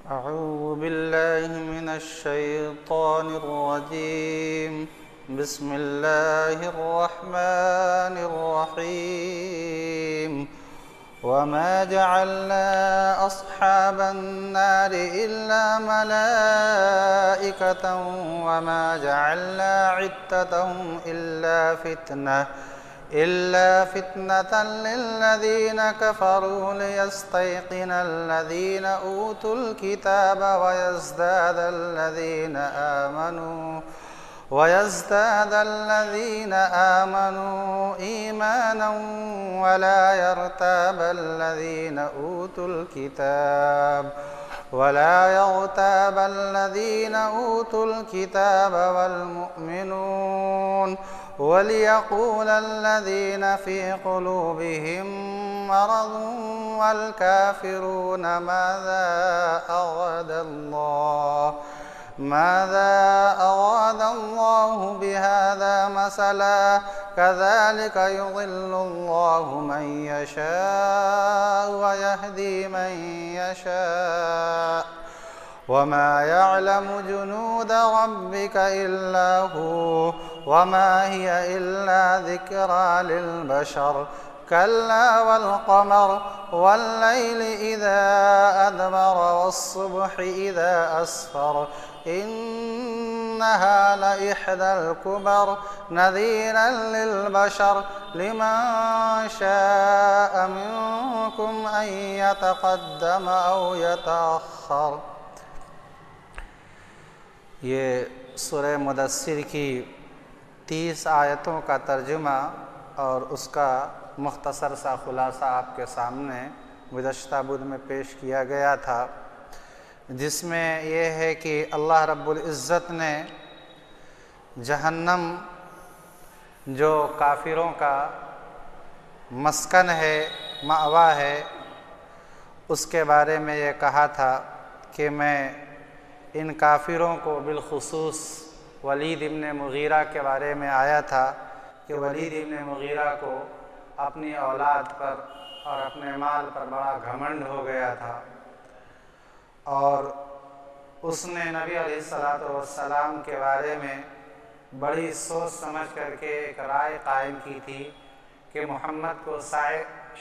أعوذ بالله من الشيطان الرجيم. بسم الله الرحمن الرحيم. وما جعلنا أصحاب النار إلا ملائكة وما جعلنا عدتهم إلا فتنة للذين كفروا ليستيقن الذين أوتوا الكتاب ويزداد الذين آمنوا إيمانا ولا يرتاب الذين أوتوا الكتاب والمؤمنون وليقول الذين في قلوبهم مرض والكافرون ماذا أراد الله بهذا مثلا كذلك يضل الله من يشاء ويهدي من يشاء وما يعلم جنود ربك إلا هو وما هي إلا ذكرى للبشر كلا والقمر والليل إذا أدبر والصبح إذا أسفر إنها لإحدى الكبر نذيرا للبشر لمن شاء منكم أن يتقدم أو يتأخر۔ یہ سورہ مدثر کی 30 آیتوں کا ترجمہ اور اس کا مختصر سا خلاصہ آپ کے سامنے گزشتہ بدھ میں پیش کیا گیا تھا، جس میں یہ ہے کہ اللہ رب العزت نے جہنم جو کافروں کا مسکن ہے، مأویٰ ہے، اس کے بارے میں یہ کہا تھا کہ میں ان کافروں کو بالخصوص ولید ابن مغیرہ کے بارے میں آیا تھا کہ ولید ابن مغیرہ کو اپنی اولاد پر اور اپنے مال پر بڑا گھمنڈ ہو گیا تھا، اور اس نے نبی علیہ السلام کے بارے میں بڑی سوچ سمجھ کر کے ایک رائے قائم کی تھی کہ محمد کو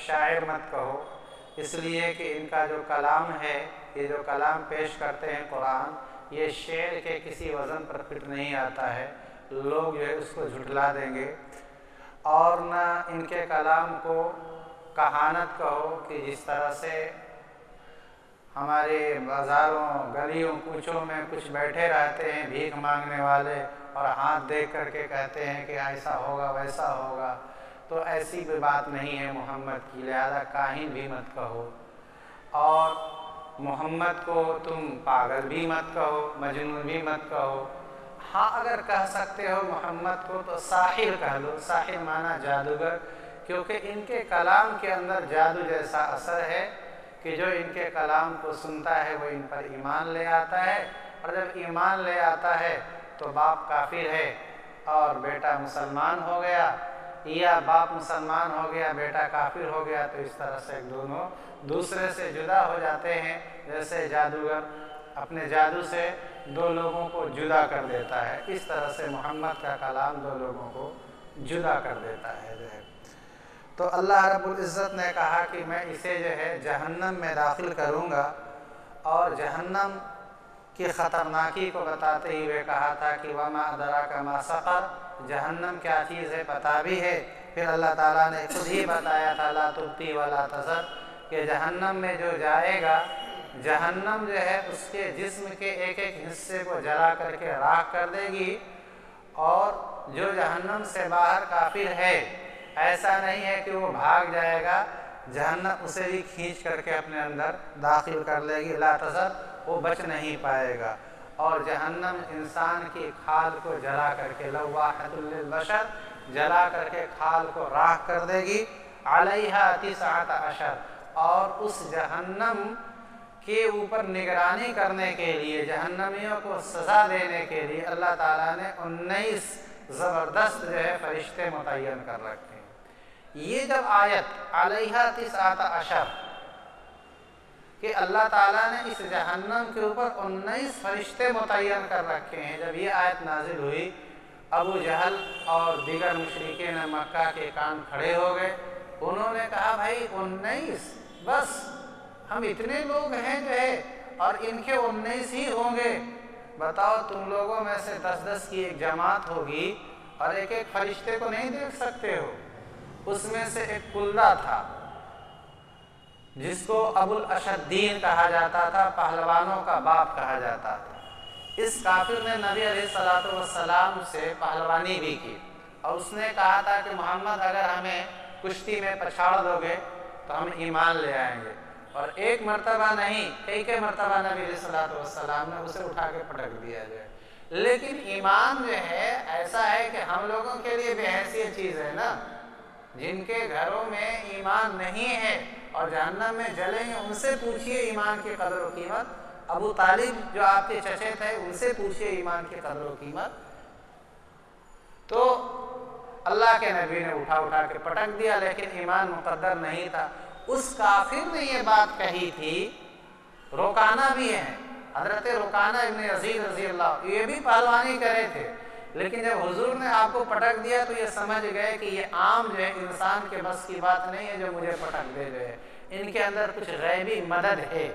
شاعر مت کہو، اس لیے کہ ان کا جو کلام ہے، یہ جو کلام پیش کرتے ہیں قرآن، یہ شعر کے کسی وزن پر فٹ نہیں آتا ہے، لوگ جو ہے اس کو جھٹلا دیں گے، اور نہ ان کے کلام کو کہانت کہو کہ جس طرح سے ہمارے بازاروں گلیوں کوچوں میں کچھ بیٹھے رہتے ہیں بھیک مانگنے والے اور ہاتھ دیکھ کر کے کہتے ہیں کہ ایسا ہوگا ویسا ہوگا، تو ایسی بھی بات نہیں ہے محمد کی، لہذا کاہن بھی مت کہو، اور محمد کو تم پاگل بھی مت کہو، مجنون بھی مت کہو، ہاں اگر کہہ سکتے ہو محمد کو تو ساحر کہہ لو، ساحر معنی جادوگر، کیونکہ ان کے کلام کے اندر جادو جیسا اثر ہے کہ جو ان کے کلام کو سنتا ہے وہ ان پر ایمان لے آتا ہے، اور جب ایمان لے آتا ہے تو باپ کافر ہے اور بیٹا مسلمان ہو گیا، یا باپ مسلمان ہو گیا بیٹا کافر ہو گیا، تو اس طرح سے دونوں دوسرے سے جدا ہو جاتے ہیں، جیسے جادوگر اپنے جادو سے دو لوگوں کو جدا کر دیتا ہے، اس طرح سے محمد کا کلام دو لوگوں کو جدا کر دیتا ہے تو اللہ رب العزت نے کہا کہ میں اسے جو ہے جہنم میں داخل کروں گا، اور جہنم کی خطرناکی کو بتاتے ہوئے کہا تھا کہ وما ادراک ما سقر، جہنم کیا چیز ہے پتہ بھی ہے، پھر اللہ تعالیٰ نے خود ہی بتایا تھا لا تبقی ولا تذر، کہ جہنم میں جو جائے گا، جہنم جو ہے اس کے جسم کے ایک ایک حصے کو جلا کر کے راکھ کر دے گی، اور جو جہنم سے باہر کافر ہے ایسا نہیں ہے کہ وہ بھاگ جائے گا، جہنم اسے بھی کھینچ کر کے اپنے اندر داخل کر لے گی، لا تذر، وہ بچ نہیں پائے گا، اور جہنم انسان کی کھال کو جلا کر کے لواحۃ للبشر، جلا کر کے کھال کو راکھ کر دے گی، علیہا 19، اور اس جہنم کے اوپر نگرانی کرنے کے لیے، جہنمیوں کو سزا دینے کے لیے اللہ تعالیٰ نے 19 زبردست جو ہے فرشتے متعین کر رکھے ہیں۔ یہ جب آیت علیہا 19 کہ کہ اللہ تعالیٰ نے اس جہنم کے اوپر 19 فرشتے متعین کر رکھے ہیں۔ جب یہ آیت نازل ہوئی، ابو جہل اور دیگر مشرکین مکہ کے کان کھڑے ہو گئے۔ انہوں نے کہا بھائی 19 بس، ہم اتنے لوگ ہیں جو ہے اور ان کے 19 ہی ہوں گے۔ بتاؤ تم لوگوں میں سے 10-10 کی ایک جماعت ہوگی اور ایک ایک فرشتے کو نہیں دیکھ سکتے ہو؟ اس میں سے ایک کلہ تھا جس کو ابو الاشدین کہا جاتا تھا، پہلوانوں کا باپ کہا جاتا تھا۔ اس کافر نے نبی علیہ السلام سے پہلوانی بھی کی اور اس نے کہا تھا کہ محمد اگر ہمیں کشتی میں پچھاڑ دو گے تو ہم ایمان لے آئیں گے۔ اور ایک مرتبہ نہیں، کئی مرتبہ نبی علیہ السلام نے اسے اٹھا کے پٹک دیا جو ہے۔ لیکن ایمان جو ہے ایسا ہے کہ ہم لوگوں کے لیے بے حیثیت چیز ہے نا۔ جن کے گھروں میں ایمان نہیں ہے اور جہنم میں جلیں گے، ان سے پوچھئے ایمان کی قدر و قیمت۔ ابو طالب جو آپ کے چچے تھے، ان سے پوچھئے ایمان کی قدر و قیمت۔ تو اللہ کے نبی نے اٹھا کے پٹک دیا، لیکن ایمان مقدر نہیں تھا۔ اس کافر نے یہ بات کہی تھی، روکانا بھی ہے، حضرت رکانہ ابن یزید رضی اللہ، یہ بھی پہلوانی کرے تھے، لیکن جب حضور نے آپ کو پٹک دیا تو یہ سمجھ گئے کہ یہ عام جو ہے انسان کے بس کی بات نہیں ہے جو مجھے پٹک دے جو ہے، ان کے اندر کچھ غیبی مدد ہے۔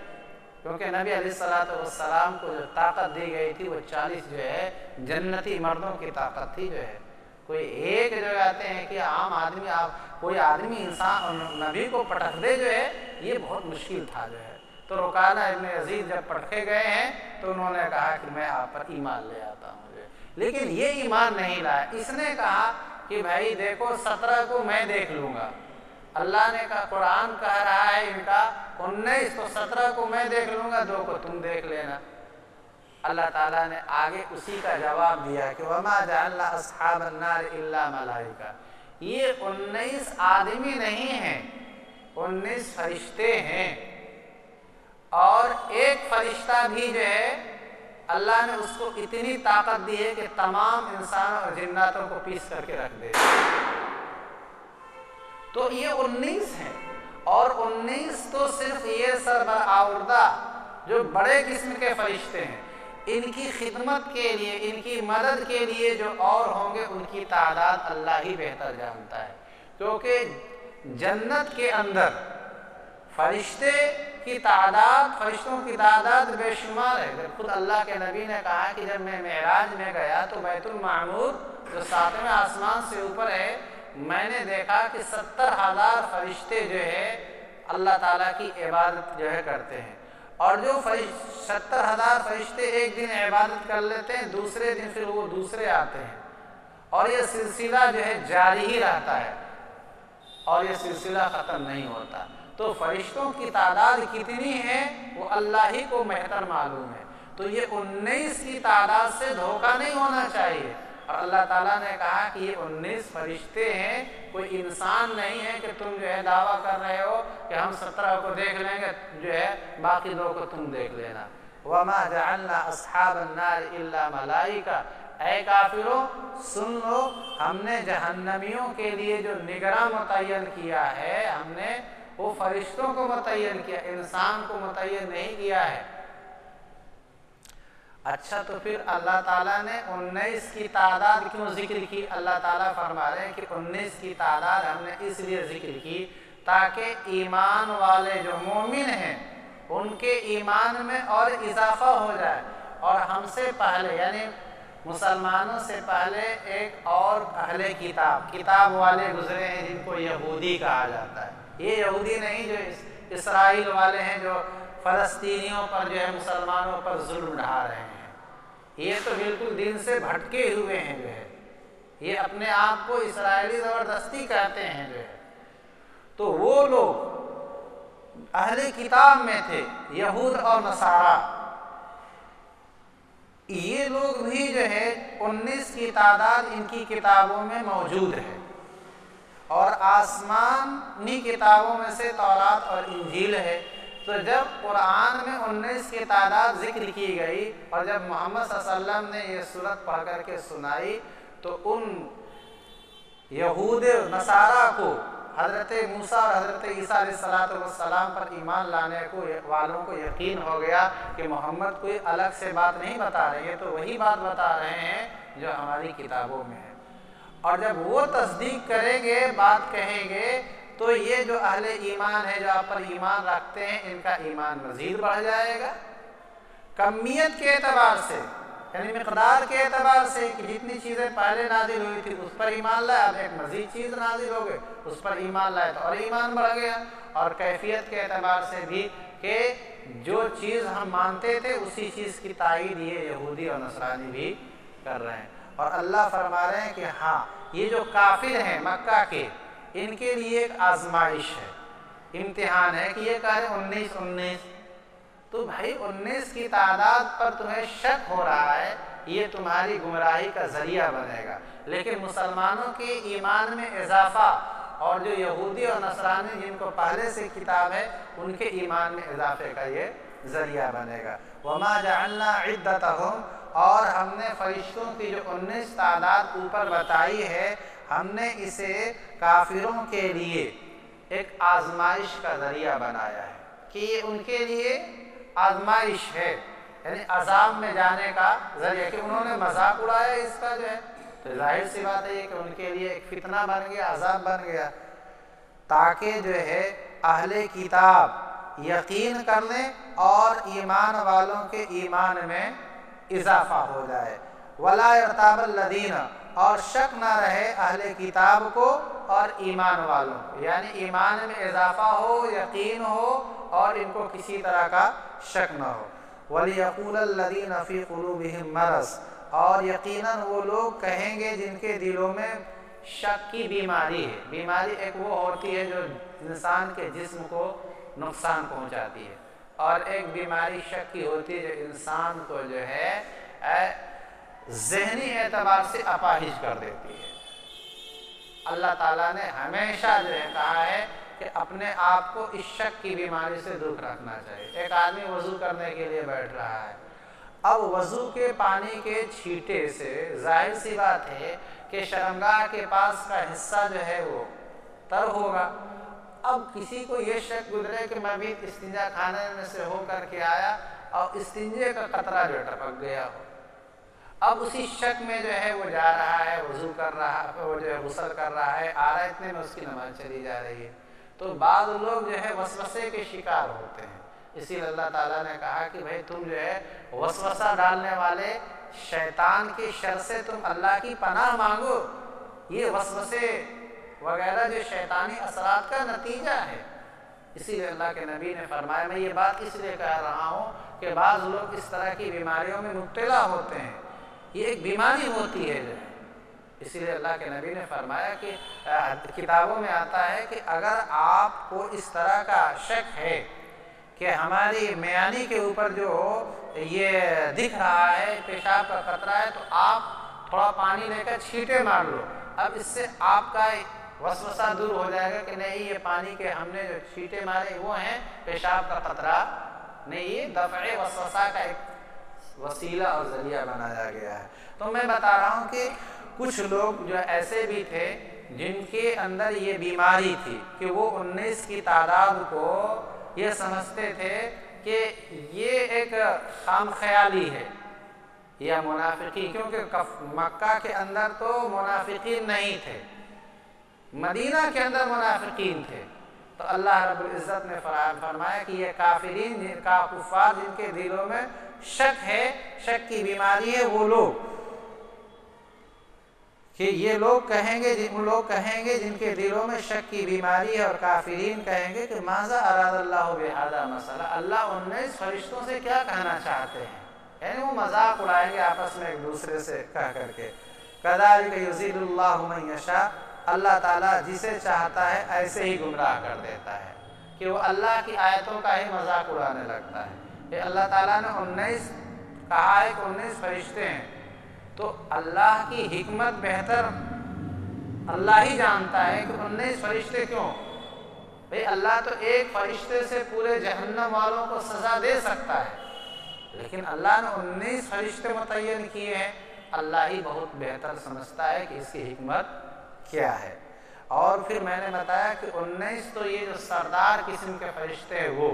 کیونکہ نبی علیہ السلام کو جو طاقت دی گئی تھی وہ 40 جو ہے جنتی مردوں کی طاقت تھی جو ہے۔ کوئی ایک جو کہتے ہیں کہ عام آدمی، کوئی آدمی انسان نبی کو پٹک دے جو ہے، یہ بہت مشکل تھا جو ہے۔ تو رکانہ ابن یزید جب پٹکے گئے ہیں تو انہوں نے کہا کہ میں آپ پر ایمان لے آتا ہوں جو ہے، لیکن یہ ایمان نہیں لایا۔ اس نے کہا کہ بھائی دیکھو 17 کو میں دیکھ لوں گا، اللہ نے کہا، قرآن کہہ رہا ہے ان کا 19، تو 17 کو میں دیکھ لوں گا، 2 کو تم دیکھ لینا۔ اللہ تعالیٰ نے آگے اسی کا جواب دیا کہ وَمَا جَعَلْنَا أَصْحَابَ النَّارِ إِلَّا مَلَائِكَةً، یہ 19 آدمی نہیں ہیں، 19 فرشتے ہیں، اور ایک فرشتہ بھی جو ہے اللہ نے اس کو اتنی طاقت دی ہے کہ تمام انسان اور جناتوں کو پیس کر کے رکھ دے۔ تو یہ 19 ہیں، اور 19 تو صرف یہ سربراوردہ جو بڑے قسم کے فرشتے ہیں، ان کی خدمت کے لیے، ان کی مدد کے لیے جو اور ہوں گے ان کی تعداد اللہ ہی بہتر جانتا ہے۔ کیونکہ جنت کے اندر فرشتے کی تعداد، فرشتوں کی تعداد بے شمار ہے۔ خود اللہ کے نبی نے کہا کہ جب میں معراج میں گیا تو بیت المعمور جو 7ویں آسمان سے اوپر ہے، میں نے دیکھا کہ 70,000 فرشتے جو ہے اللہ تعالیٰ کی عبادت جو ہے کرتے ہیں، اور جو 70,000 فرشتے ایک دن عبادت کر لیتے ہیں، دوسرے دن پھر وہ دوسرے آتے ہیں، اور یہ سلسلہ جو ہے جاری ہی رہتا ہے اور یہ سلسلہ ختم نہیں ہوتا۔ تو فرشتوں کی تعداد کتنی ہے وہ اللہ ہی کو بہتر معلوم ہے۔ تو یہ 19 کی تعداد سے دھوکہ نہیں ہونا چاہیے، اور اللہ تعالیٰ نے کہا کہ یہ 19 فرشتے ہیں، کوئی انسان نہیں ہے کہ تم جو ہے دعویٰ کر رہے ہو کہ ہم 17 کو دیکھ لیں گے جو ہے باقی 2 کو تم دیکھ لینا۔ وَمَا جَعَلْنَا أَصْحَابَ النَّارِ إِلَّا مَلَائِكَةً، اے کافروں سن لو، ہم نے جہنمیوں کے لیے جو نگراں متعین کیا ہے، ہم نے وہ فرشتوں کو متعین کیا، انسان کو متعین نہیں کیا ہے۔ اچھا تو پھر اللہ تعالیٰ نے 19 کی تعداد کیوں ذکر کی؟ اللہ تعالیٰ فرما رہے ہیں کہ 19 کی تعداد ہم نے اس لیے ذکر کی تاکہ ایمان والے جو مومن ہیں ان کے ایمان میں اور اضافہ ہو جائے، اور ہم سے پہلے یعنی مسلمانوں سے پہلے ایک اور اہل کتاب والے گزرے ہیں جن کو یہودی کہا جاتا ہے۔ یہ یہودی نہیں جو اسرائیل والے ہیں جو فلسطینیوں پر جو ہے مسلمانوں پر ظلم ڈھا رہے ہیں، یہ تو بالکل دین سے بھٹکے ہوئے ہیں جو ہے، یہ اپنے آپ کو اسرائیلی زبردستی کہتے ہیں جو ہے۔ تو وہ لوگ اہل کتاب میں تھے، یہود اور نصارہ، یہ لوگ بھی جو ہے 19 کی تعداد ان کی کتابوں میں موجود ہے، اور آسمانی کتابوں میں سے تورات اور انجیل ہے۔ تو جب قرآن میں 19 کی تعداد ذکر کی گئی اور جب محمد صلی اللہ علیہ وسلم نے یہ سورت پڑھ کر کے سنائی تو ان یہود نصارہ کو حضرت موسیٰ اور حضرت عیسیٰ علیہ السلام پر ایمان لانے والوں کو یقین ہو گیا کہ محمد کوئی الگ سے بات نہیں بتا رہے ہیں، تو وہی بات بتا رہے ہیں جو ہماری کتابوں میں ہے۔ اور جب وہ تصدیق کریں گے، بات کہیں گے، تو یہ جو اہل ایمان ہے، جو آپ پر ایمان رکھتے ہیں، ان کا ایمان مزید بڑھ جائے گا، کمیت کے اعتبار سے، یعنی مقدار کے اعتبار سے کہ جتنی چیزیں پہلے نازل ہوئی تھی اس پر ایمان لائے، اب ایک مزید چیز نازل ہو گئی اس پر ایمان لائے تو اور ایمان بڑھ گیا، اور کیفیت کے اعتبار سے بھی کہ جو چیز ہم مانتے تھے اسی چیز کی تائید یہ یہودی اور نصرانی بھی کر رہے ہیں۔ اور اللہ فرما رہے ہیں کہ ہاں، یہ جو کافر ہیں مکہ کے، ان کے لیے ایک آزمائش ہے، امتحان ہے کہ یہ کہہ رہے 19 تو بھائی 19 کی تعداد پر تمہیں شک ہو رہا ہے، یہ تمہاری گمراہی کا ذریعہ بنے گا، لیکن مسلمانوں کے ایمان میں اضافہ اور جو یہودی اور نصرانی جن کو پہلے سے کتاب ہے ان کے ایمان میں اضافے کا یہ ذریعہ بنے گا۔ وَمَا جَعَلْنَا عِدَّتَهُمْ، اور ہم نے فرشتوں کی جو 19 تعداد اوپر بتائی ہے، ہم نے اسے کافروں کے لیے ایک آزمائش کا ذریعہ بنایا ہے کہ یہ ان کے لیے آزمائش ہے، یعنی عذاب میں جانے کا ذریعہ، کہ انہوں نے مذاق اڑایا اس کا جو ہے، تو ظاہر سی بات ہے کہ ان کے لیے ایک فتنہ بن گیا، عذاب بن گیا، تاکہ جو ہے اہل کتاب یقین کر لیں اور ایمان والوں کے ایمان میں اضافہ ہو جائے۔ وَلَا يَرْتَابَ الَّذِينَ، اور شک نہ رہے اہل کتاب کو اور ایمان والوں کو، یعنی ایمان میں اضافہ ہو، یقین ہو اور ان کو کسی طرح کا شک نہ ہو۔ وَلِيَقُولَ الَّذِينَ فِي قُلُوبِهِم مَرَضٌ، اور یقیناً وہ لوگ کہیں گے جن کے دلوں میں شک کی بیماری ہے۔ بیماری ایک وہ ہوتی ہے جو انسان کے جسم کو نقصان پہنچاتی ہے، اور ایک بیماری شک کی ہوتی ہے جو انسان کو جو ہے ذہنی اعتبار سے اپاہج کر دیتی ہے۔ اللہ تعالیٰ نے ہمیشہ جو ہے کہا ہے کہ اپنے آپ کو اس شک کی بیماری سے دور رکھنا چاہیے۔ ایک آدمی وضو کرنے کے لیے بیٹھ رہا ہے، اب وضو کے پانی کے چھینٹے سے ظاہر سی بات ہے کہ شرمگاہ کے پاس کا حصہ جو ہے وہ تر ہوگا۔ اب کسی کو یہ شک گزرے کہ میں بھی استنجا خانے میں سے ہو کر کے آیا اور استنجے کا قطرہ جو ٹپک گیا ہو، اب اسی شک میں جو ہے وہ جا رہا ہے، وضو کر رہا ہے، وہ جو ہے غسل کر رہا ہے، آ رہا ہے، اتنے میں اس کی نماز چلی جا رہی ہے، تو بعض لوگ جو ہے وسوسے کے شکار ہوتے ہیں۔ اسی لیے اللہ تعالیٰ نے کہا کہ بھئی تم جو ہے وسوسہ ڈالنے والے شیطان کی شر سے تم اللہ کی پناہ مانگو۔ یہ وسوسے وغیرہ جو شیطانی اثرات کا نتیجہ ہے، اسی لیے اللہ کے نبی نے فرمایا، میں یہ بات اس لیے کہہ رہا ہوں کہ بعض لوگ اس طرح کی بیماریوں میں مبتلا ہوتے ہیں، یہ ایک بیماری ہوتی ہے جو ہے۔ اسی لیے اللہ کے نبی نے فرمایا کہ کتابوں میں آتا ہے کہ اگر آپ کو اس طرح کا شک ہے کہ ہماری میانی کے اوپر جو یہ دکھ رہا ہے پیشاب کا خطرہ ہے، تو آپ تھوڑا پانی لے کر چھینٹے مار لو، اب اس سے آپ کا وسوسہ دور ہو جائے گا کہ نہیں یہ پانی کے ہم نے جو چھینٹے مارے وہ ہیں، پیشاب کا خطرہ نہیں، یہ دفع وسوسہ کا ایک وسیلہ اور ذریعہ بنایا گیا ہے۔ تو میں بتا رہا ہوں کہ کچھ لوگ جو ایسے بھی تھے جن کے اندر یہ بیماری تھی کہ وہ 19 کی تعداد کو یہ سمجھتے تھے کہ یہ ایک خام خیالی ہے یا منافقین، کیونکہ مکہ کے اندر تو منافقین نہیں تھے، مدینہ کے اندر منافقین تھے، تو اللہ رب العزت نے فرمایا کہ یہ کافرین، جن کا کفار جن کے دلوں میں شک ہے، شک کی بیماری ہے، وہ لوگ کہ یہ لوگ کہیں گے، ان لوگ کہیں گے جن کے دلوں میں شک کی بیماری ہے، اور کافرین کہیں گے کہ ماذا اراد اللہ بہذا مثلا، اللہ 19 فرشتوں سے کیا کہنا چاہتے ہیں، یعنی وہ مذاق اڑائیں گے آپس میں ایک دوسرے سے کہہ کر کے۔ کذالک یضل اللہ من یشاء، اللہ تعالیٰ جسے چاہتا ہے ایسے ہی گمراہ کر دیتا ہے کہ وہ اللہ کی آیتوں کا ہی مذاق اڑانے لگتا ہے۔ یہ اللہ تعالیٰ نے 19 کہا ہے کہ 19 فرشتے ہیں، تو اللہ کی حکمت بہتر اللہ ہی جانتا ہے کہ 19 فرشتے کیوں؟ بھئی اللہ تو ایک فرشتے سے پورے جہنم والوں کو سزا دے سکتا ہے، لیکن اللہ نے 19 فرشتے متعین کیے ہیں، اللہ ہی بہت بہتر سمجھتا ہے کہ اس کی حکمت کیا ہے۔ اور پھر میں نے بتایا کہ 19 تو یہ جو سردار قسم کے فرشتے ہیں وہ،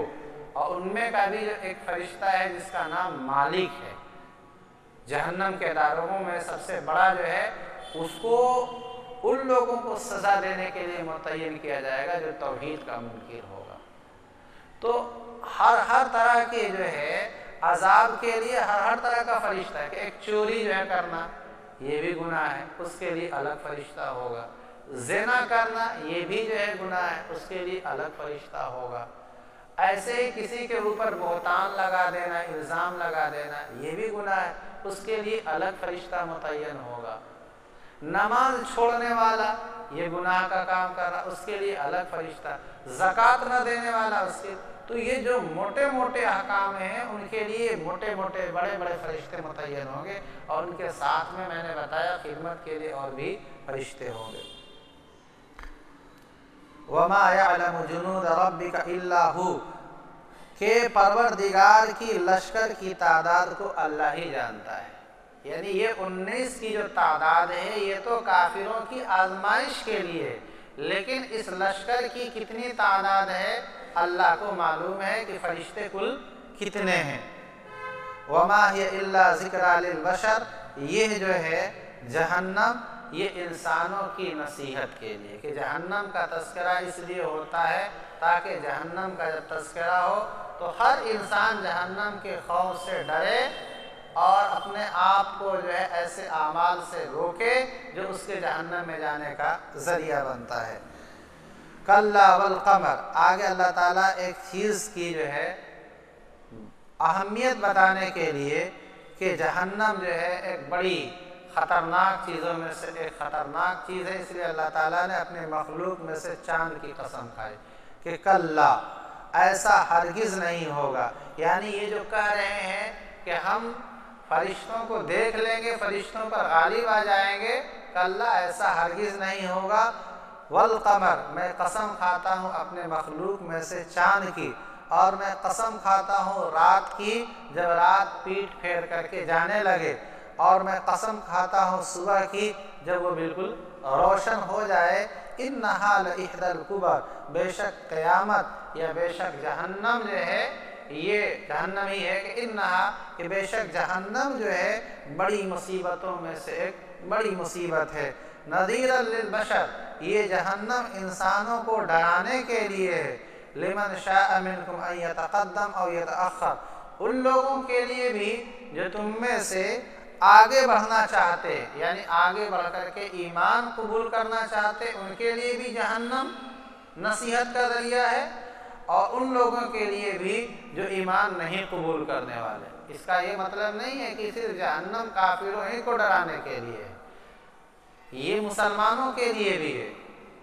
اور ان میں کا بھی جو ایک فرشتہ ہے جس کا نام مالک ہے، جہنم کے داروغوں میں سب سے بڑا جو ہے، اس کو ان لوگوں کو سزا دینے کے لیے متعین کیا جائے گا جو توحید کا منکر ہوگا۔ تو ہر طرح کے جو ہے عذاب کے لیے ہر طرح کا فرشتہ ہے، کہ ایک چوری جو ہے کرنا یہ بھی گناہ ہے، اس کے لیے الگ فرشتہ ہوگا، زنا کرنا یہ بھی جو ہے گناہ ہے، اس کے لیے الگ فرشتہ ہوگا، ایسے ہی کسی کے اوپر بہتان لگا دینا، الزام لگا دینا یہ بھی گناہ ہے، اس کے لیے الگ فرشتہ متعین ہوگا، نماز چھوڑنے والا یہ گناہ کا کام کر رہا اس کے لیے الگ فرشتہ، زکوٰۃ نہ دینے والا اس کے، تو یہ جو موٹے موٹے احکام ہیں ان کے لیے موٹے موٹے بڑے بڑے فرشتے متعین ہوں گے، اور ان کے ساتھ میں نے بتایا خدمت کے لیے اور بھی فرشتے ہوں گے۔ وَمَا يَعْلَمُ جُنُودَ رَبِّكَ إِلَّا هُوَ، کہ پروردگار کی لشکر کی تعداد کو اللہ ہی جانتا ہے، یعنی یہ 19 کی جو تعداد ہے یہ تو کافروں کی آزمائش کے لیے، لیکن اس لشکر کی کتنی تعداد ہے اللہ کو معلوم ہے کہ فرشتے کل کتنے ہیں۔ وَمَا هِيَ إِلَّا ذِكْرَى لِلْبَشَرِ، یہ جو ہے جہنم یہ انسانوں کی نصیحت کے لیے، کہ جہنم کا تذکرہ اس لیے ہوتا ہے تاکہ جہنم کا جب تذکرہ ہو تو ہر انسان جہنم کے خوف سے ڈرے اور اپنے آپ کو جو ہے ایسے اعمال سے روکے جو اس کے جہنم میں جانے کا ذریعہ بنتا ہے۔ کلا والقمر، آگے اللہ تعالیٰ ایک چیز کی جو ہے اہمیت بتانے کے لیے کہ جہنم جو ہے ایک بڑی خطرناک چیزوں میں سے ایک خطرناک چیز ہے، اس لیے اللہ تعالیٰ نے اپنے مخلوق میں سے چاند کی قسم کھائی کہ کلا، ایسا ہرگز نہیں ہوگا، یعنی یہ جو کہہ رہے ہیں کہ ہم فرشتوں کو دیکھ لیں گے، فرشتوں پر غالب آ جائیں گے، کلا ایسا ہرگز نہیں ہوگا۔ والقمر، میں قسم کھاتا ہوں اپنے مخلوق میں سے چاند کی، اور میں قسم کھاتا ہوں رات کی جب رات پیٹ پھیر کر کے جانے لگے، اور میں قسم کھاتا ہوں صبح کی جب وہ بالکل روشن ہو جائے۔ انہا لإحدی الکبر، بے شک قیامت یا بے شک جہنم جو ہے یہ جہنم ہی ہے، کہ انہا، کہ بے شک جہنم جو ہے بڑی مصیبتوں میں سے ایک بڑی مصیبت ہے۔ نذیرا للبشر، یہ جہنم انسانوں کو ڈرانے کے لیے ہے۔ لمن شاء منکم ان یتقدم او یتأخر، ان لوگوں کے لیے بھی جو تم میں سے آگے بڑھنا چاہتے، یعنی آگے بڑھ کر کے ایمان قبول کرنا چاہتے، ان کے لیے بھی جہنم نصیحت کا ذریعہ ہے، اور ان لوگوں کے لیے بھی جو ایمان نہیں قبول کرنے والے۔ اس کا یہ مطلب نہیں ہے کہ صرف جہنم کافروں ہی کو ڈرانے کے لیے ہے، یہ مسلمانوں کے لیے بھی ہے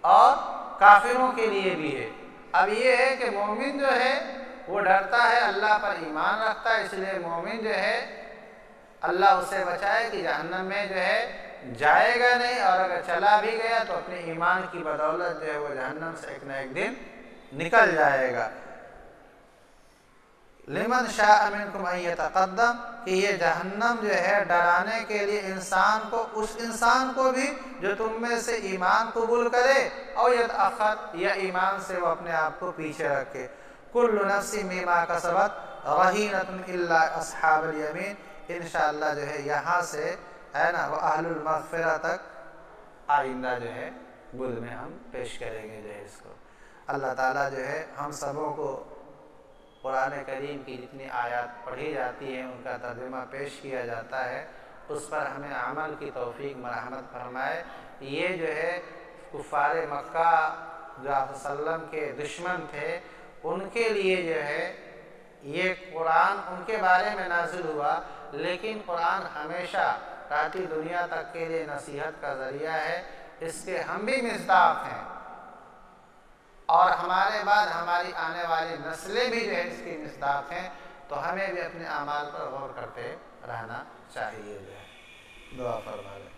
اور کافروں کے لیے بھی ہے۔ اب یہ ہے کہ مومن جو ہے وہ ڈرتا ہے، اللہ پر ایمان رکھتا ہے، اس لیے مومن جو ہے اللہ اسے بچائے کہ جہنم میں جو ہے جائے گا نہیں، اور اگر چلا بھی گیا تو اپنے ایمان کی بدولت جو ہے وہ جہنم سے ایک نہ ایک دن نکل جائے گا۔ لمن شاء منکم ان یتقدم، کہ یہ جہنم جو ہے ڈرانے کے لیے انسان کو، اس انسان کو بھی جو تم میں سے ایمان قبول کرے، او یتأخر، یا ایمان سے وہ اپنے آپ کو پیچھے رکھے۔ کل نفس بما کسبت رہینۃ الا اصحاب الیمین، انشاءاللہ جو ہے یہاں سے ہے نا وہ اہل المغفرہ تک آئندہ جو ہے بدھ میں ہم پیش کریں گے جو ہے اس کو۔ اللہ تعالیٰ جو ہے ہم سبوں کو قرآن کریم کی جتنی آیات پڑھی جاتی ہیں ان کا ترجمہ پیش کیا جاتا ہے، اس پر ہمیں عمل کی توفیق مرحمت فرمائے۔ یہ جو ہے کفار مکہ جو آپ صلی اللہ علیہ وسلم کے دشمن تھے، ان کے لیے جو ہے یہ قرآن ان کے بارے میں نازل ہوا، لیکن قرآن ہمیشہ رہتی دنیا تک کے لیے نصیحت کا ذریعہ ہے، اس کے ہم بھی مصداق ہیں، اور ہمارے بعد ہماری آنے والی نسلیں بھی جو ہے اس کی مصداق ہیں، تو ہمیں بھی اپنے اعمال پر غور کرتے رہنا چاہیے جو ہے۔ دعا فرما لیں۔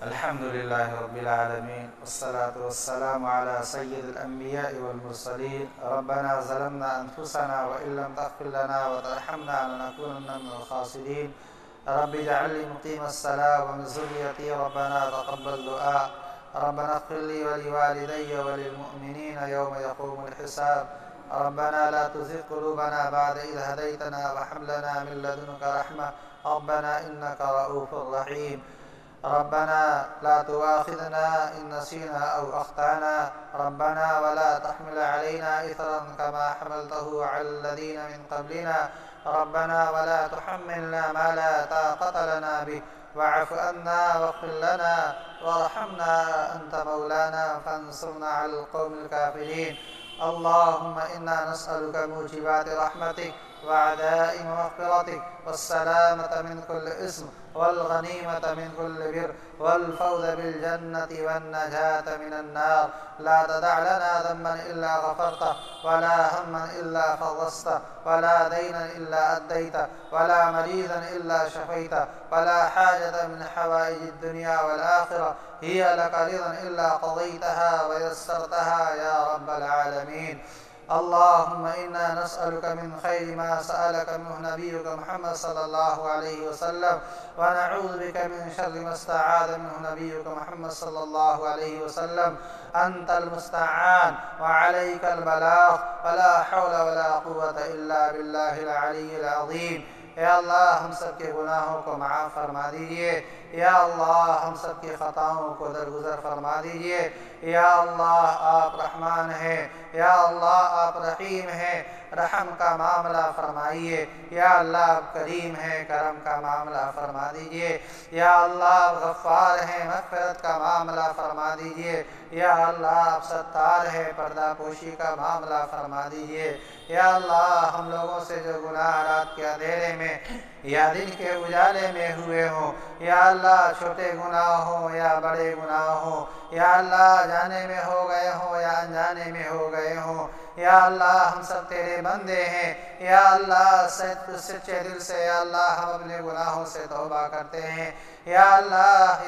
الحمد للہ رب العالمین، والصلاة والسلام علی سید الانبیاء والمرسلین۔ ربنا ظلمنا انفسنا وان لم تغفر لنا وترحمنا لنکونن من الخاسرین۔ رب اجعلني مقيم الصلاة ومن ذريتي ربنا تقبل دعاء ربنا اغفر لي ولوالدي وللمؤمنين يوم يقوم الحساب ربنا لا تزغ قلوبنا بعد إذ هديتنا وهب لنا من لدنك رحمة ربنا إنك رؤوف رحيم ربنا لا تؤاخذنا إن نسينا أو أخطأنا ربنا ولا تحمل علينا إثرا كما حملته على الذين من قبلنا ربنا ولا تحملنا ما لا طاقة لنا به واعف عنا واغفر لنا وارحمنا أنت مولانا فانصرنا على القوم الكافرين اللهم إنا نسألك موجبات رحمتك وعزائم مغفرتك والسلامة من كل إثم والغنيمة من كل بر والفوز بالجنة والنجاة من النار لا تدع لنا ذنبا إلا غفرته ولا هما إلا فرجته ولا دينا إلا أديته ولا مريضا إلا شفيته ولا حاجة من حوائج الدنيا والآخرة هي لك رضا إلا قضيتها ويسرتها يا رب العالمين اللهم إنا نسألك من خير ما سألك منه نبيك محمد صلى الله عليه وسلم ونعوذ بك من شر ما استعاذ منه نبيك محمد صلى الله عليه وسلم أنت المستعان وعليك البلاغ ولا حول ولا قوة إلا بالله العلي العظيم اے اللہ ہم سب کے گناہوں کو معاف فرما دیجئے یا اللہ ہم سب کی خطاؤں کو درگزر فرما دیجئے یا اللہ آپ رحمان ہیں یا اللہ آپ رحیم ہیں رحم کا معاملہ فرمائیے یا اللہ آپ کریم ہیں کرم کا معاملہ فرما دیجئے یا اللہ آپ غفار ہیں مغفرت کا معاملہ فرما دیجئے یا اللہ آپ ستار ہیں پردہ پوشی کا معاملہ فرما دیجئے یا اللہ ہم لوگوں سے جو گناہ رات کے اندھیرے میں یا دن کے اجالے میں ہوئے ہوں یا اللہ چھوٹے گناہ ہوں یا بڑے گناہ ہوں یا اللہ جانے میں ہو گئے ہوں یا انجانے میں ہو گئے ہوں یا اللہ ہم سب تیرے بندے ہیں یا اللہ سچے دل سے یا اللہ ہم اپنے گناہوں سے توبہ کرتے ہیں یا اللہ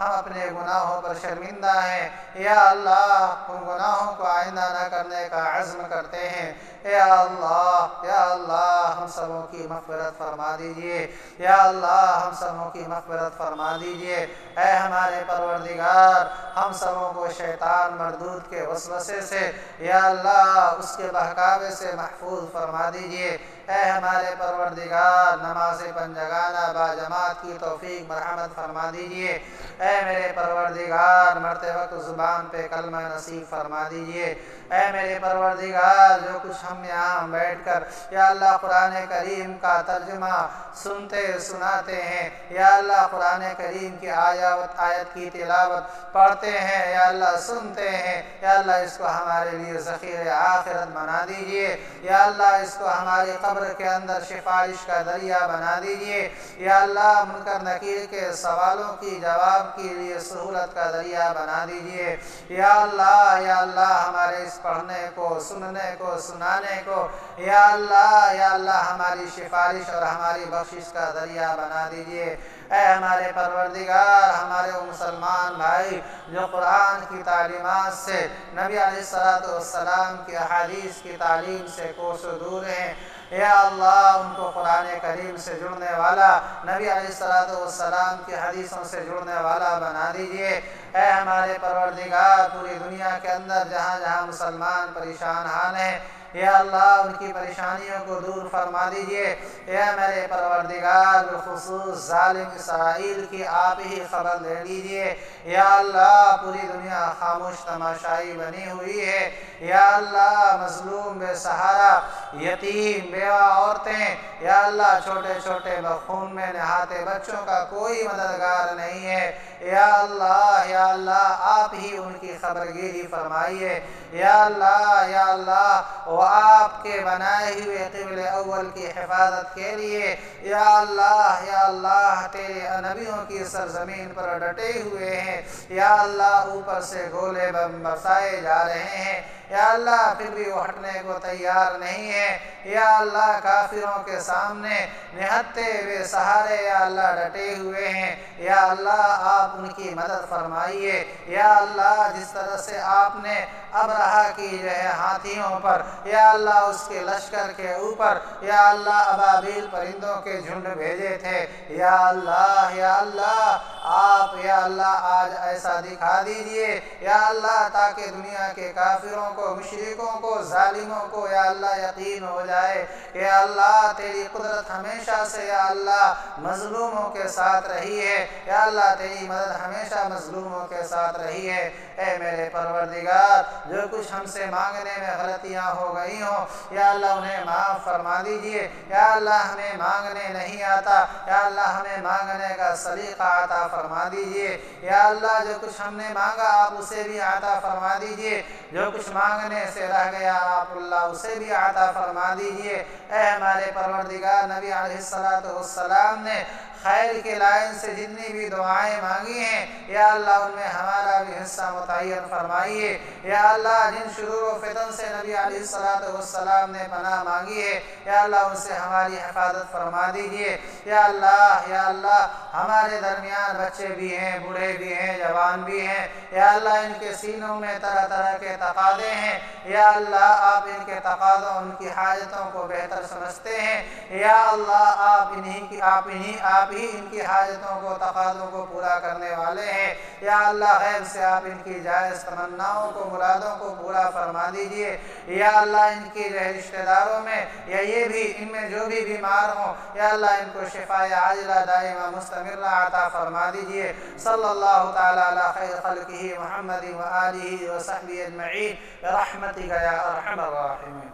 ہم اپنے گناہوں پر شرمندہ ہیں یا اللہ ان گناہوں کو آئندہ نہ کرنے کا عزم کرتے ہیں یا اللہ ہم سبوں کی مغفرت فرما دیجئے یا اللہ ہم سبوں کی مغفرت فرما دیجئے اے ہمارے پروردگار ہم سبوں کو شیطان مردود کے وسوسے سے یا اللہ اس کے بہکاوے سے محفوظ فرما دیجئے اے ہمارے پروردگار نماز پنجگانہ با جماعت کی توفیق مرحمت فرما دیجئے اے میرے پروردگار مرتے وقت زبان پہ کلمہ نصیب فرما دیجئے اے میرے پروردگار جو کچھ ہم یہاں بیٹھ کر یا اللہ قرآن کریم کا ترجمہ سنتے سناتے ہیں یا اللہ قرآن کریم کی آیت کی تلاوت پڑھتے ہیں یا اللہ سنتے ہیں یا اللہ اس کو ہمارے لیے ذخیرہ آخرت بنا دیجئے یا اللہ اس کو ہماری قبر کے اندر سفارش کا ذریعہ بنا دیجئے یا اللہ منکر نکیر کے سوالوں کی جواب کے لیے سہولت کا ذریعہ بنا دیجئے یا اللہ ہمارے اس پڑھنے کو سننے کو سنانے کو یا اللہ ہماری سفارش اور ہماری بخشش کا ذریعہ بنا دیجئے اے ہمارے پروردگار ہمارے وہ مسلمان بھائی جو قرآن کی تعلیمات سے نبی علیہ السلام کی احادیث کی تعلیم سے کوسوں دور ہیں یا اللہ ان کو قرآن کریم سے جڑنے والا نبی علیہ السلام کی حدیثوں سے جڑنے والا بنا دیجئے اے ہمارے پروردگار پوری دنیا کے اندر جہاں جہاں مسلمان پریشان حال ہیں یا اللہ ان کی پریشانیوں کو دور فرما دیجئے یا میرے پروردگار بالخصوص ظالم اسرائیل کی آپ ہی خبر لے لیجئے یا اللہ پوری دنیا خاموش تماشائی بنی ہوئی ہے یا اللہ مظلوم بے سہارا یتیم بیوہ عورتیں یا اللہ چھوٹے چھوٹے خون میں نہاتے بچوں کا کوئی مددگار نہیں ہے یا اللہ آپ ہی ان کی خبرگیری فرمائیے یا اللہ وہ آپ کے بنائے ہوئے قبل اول کی حفاظت کے لیے یا اللہ تیرے نبیوں کی سرزمین پر ڈٹے ہوئے ہیں یا اللہ اوپر سے گولے بم برسائے جا رہے ہیں یا اللہ پھر بھی وہ ہٹنے کو تیار نہیں ہے۔ یا اللہ کافروں کے سامنے نہتے ہوئے سہارے یا اللہ ڈٹے ہوئے ہیں، یا اللہ آپ ان کی مدد فرمائیے۔ یا اللہ جس طرح سے آپ نے ابرہہ کی جو ہے ہاتھیوں پر، یا اللہ اس کے لشکر کے اوپر یا اللہ ابابیل پرندوں کے جھنڈ بھیجے تھے، یا اللہ آپ یا اللہ آج ایسا دکھا دیجئے یا اللہ تاکہ دنیا کے کافروں کو، مشرکوں کو، ظالموں کو یا اللہ یقین ہو جائے کہ یا اللہ تیری قدرت ہمیشہ سے یا اللہ مظلوموں کے ساتھ رہی ہے، یا اللہ تیری مدد ہمیشہ مظلوموں کے ساتھ رہی ہے۔ اے میرے پروردگار جو کچھ ہم سے مانگنے میں غلطیاں ہو گئی ہوں یا اللہ انہیں معاف فرما دیجئے، یا اللہ ہمیں مانگنے نہیں آتا، یا اللہ ہمیں مانگنے کا سلیقہ عطا فرما دیجئے، یا اللہ جو کچھ ہم نے مانگا آپ اسے بھی عطا فرما دیجئے، جو کچھ مانگنے سے رہ گیا آپ اللہ اسے بھی عطا فرما دیجئے۔ اے ہمارے پروردگار نبی علیہ السلام نے خیر کے لائن سے جتنی بھی دعائیں مانگی ہیں یا اللہ ان میں ہمارا بھی حصہ متعین فرمائیے، یا اللہ جن شرور و فتن سے نبی علیہ السلام نے پناہ مانگی ہے یا اللہ ان سے ہماری حفاظت فرما دیجئے، یا اللہ ہمارے درمیان بچے بھی ہیں، بوڑھے بھی ہیں، جوان بھی ہیں، یا اللہ ان کے سینوں میں طرح طرح کے تقاضے ہیں، یا اللہ آپ ان کے تقاضوں ان کی حاجتوں کو بہتر سمجھتے ہیں، یا اللہ آپ ہی ان کی حاجتوں کو تقاضوں کو پورا کرنے والے ہیں، یا اللہ غیب سے آپ ان کی جائز تمناؤں کو مرادوں کو پورا فرما دیجئے، یا اللہ ان کی رشتہ داروں میں یا یہ بھی ان میں جو بھی بیمار ہوں یا اللہ ان کو شفاء عاجلہ دائمہ مستمرہ عطا فرما دیجئے۔ صلی اللہ تعالی علی خیر خلقہ محمد و آلہ و صحبہ اجمعین برحمتک یا ارحم الراحمین۔